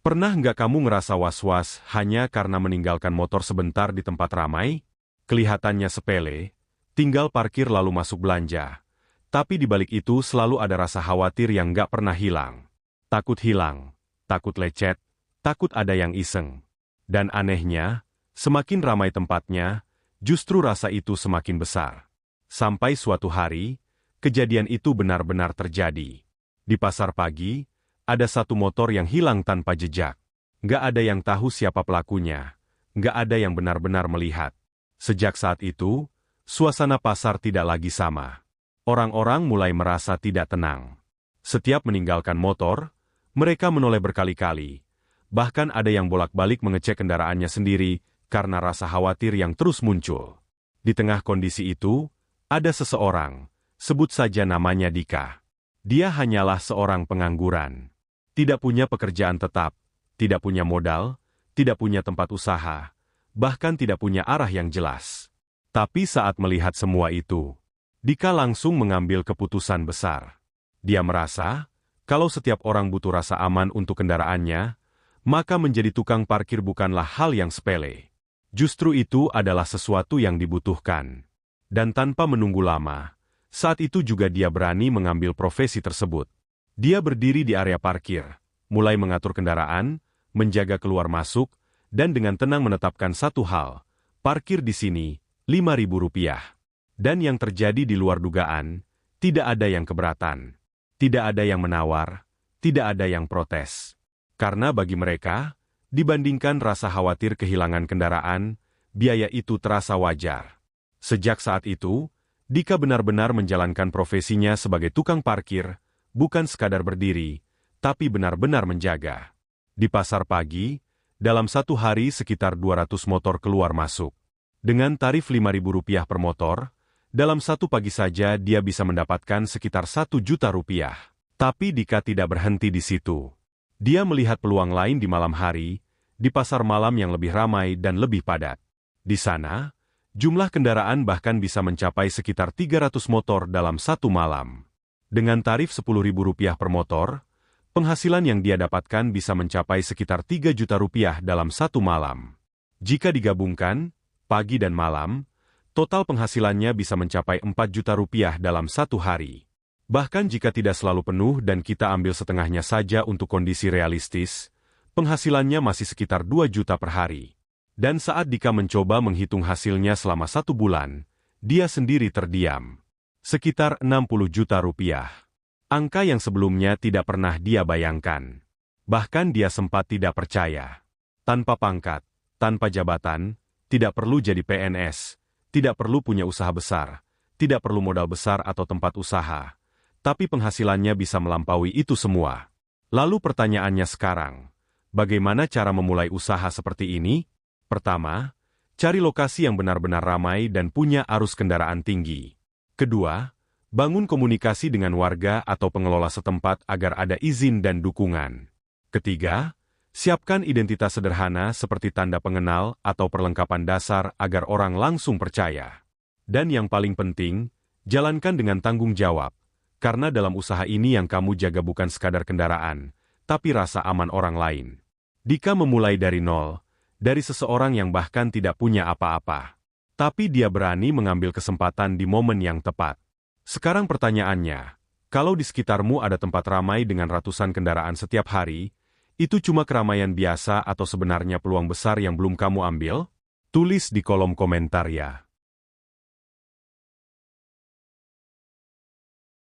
Pernah nggak kamu ngerasa was-was hanya karena meninggalkan motor sebentar di tempat ramai? Kelihatannya sepele, tinggal parkir lalu masuk belanja. Tapi di balik itu selalu ada rasa khawatir yang nggak pernah hilang. Takut hilang, takut lecet, takut ada yang iseng. Dan anehnya, semakin ramai tempatnya, justru rasa itu semakin besar. Sampai suatu hari, kejadian itu benar-benar terjadi. Di pasar pagi, ada satu motor yang hilang tanpa jejak. Nggak ada yang tahu siapa pelakunya. Nggak ada yang benar-benar melihat. Sejak saat itu, suasana pasar tidak lagi sama. Orang-orang mulai merasa tidak tenang. Setiap meninggalkan motor, mereka menoleh berkali-kali. Bahkan ada yang bolak-balik mengecek kendaraannya sendiri karena rasa khawatir yang terus muncul. Di tengah kondisi itu, ada seseorang, sebut saja namanya Dika. Dia hanyalah seorang pengangguran. Tidak punya pekerjaan tetap, tidak punya modal, tidak punya tempat usaha, bahkan tidak punya arah yang jelas. Tapi saat melihat semua itu, Dika langsung mengambil keputusan besar. Dia merasa, kalau setiap orang butuh rasa aman untuk kendaraannya, maka menjadi tukang parkir bukanlah hal yang sepele. Justru itu adalah sesuatu yang dibutuhkan. Dan tanpa menunggu lama, saat itu juga dia berani mengambil profesi tersebut. Dia berdiri di area parkir, mulai mengatur kendaraan, menjaga keluar masuk, dan dengan tenang menetapkan satu hal, parkir di sini, Rp5.000. Dan yang terjadi di luar dugaan, tidak ada yang keberatan. Tidak ada yang menawar, tidak ada yang protes. Karena bagi mereka, dibandingkan rasa khawatir kehilangan kendaraan, biaya itu terasa wajar. Sejak saat itu, Dika benar-benar menjalankan profesinya sebagai tukang parkir, bukan sekadar berdiri, tapi benar-benar menjaga. Di pasar pagi, dalam satu hari sekitar 200 motor keluar masuk. Dengan tarif Rp5.000 per motor, dalam satu pagi saja dia bisa mendapatkan sekitar Rp1 juta. Tapi Dika tidak berhenti di situ. Dia melihat peluang lain di malam hari, di pasar malam yang lebih ramai dan lebih padat. Di sana, jumlah kendaraan bahkan bisa mencapai sekitar 300 motor dalam satu malam. Dengan tarif Rp10.000 per motor, penghasilan yang dia dapatkan bisa mencapai sekitar Rp3 juta dalam satu malam. Jika digabungkan, pagi dan malam, total penghasilannya bisa mencapai Rp4 juta dalam satu hari. Bahkan jika tidak selalu penuh dan kita ambil setengahnya saja untuk kondisi realistis, penghasilannya masih sekitar 2 juta per hari. Dan saat Dika mencoba menghitung hasilnya selama 1 bulan, dia sendiri terdiam. Sekitar Rp60 juta. Angka yang sebelumnya tidak pernah dia bayangkan. Bahkan dia sempat tidak percaya. Tanpa pangkat, tanpa jabatan, tidak perlu jadi PNS, tidak perlu punya usaha besar, tidak perlu modal besar atau tempat usaha. Tapi penghasilannya bisa melampaui itu semua. Lalu pertanyaannya sekarang, bagaimana cara memulai usaha seperti ini? Pertama, cari lokasi yang benar-benar ramai dan punya arus kendaraan tinggi. Kedua, bangun komunikasi dengan warga atau pengelola setempat agar ada izin dan dukungan. Ketiga, siapkan identitas sederhana seperti tanda pengenal atau perlengkapan dasar agar orang langsung percaya. Dan yang paling penting, jalankan dengan tanggung jawab, karena dalam usaha ini yang kamu jaga bukan sekadar kendaraan, tapi rasa aman orang lain. Dika memulai dari nol, dari seseorang yang bahkan tidak punya apa-apa. Tapi dia berani mengambil kesempatan di momen yang tepat. Sekarang pertanyaannya, kalau di sekitarmu ada tempat ramai dengan ratusan kendaraan setiap hari, itu cuma keramaian biasa atau sebenarnya peluang besar yang belum kamu ambil? Tulis di kolom komentar ya.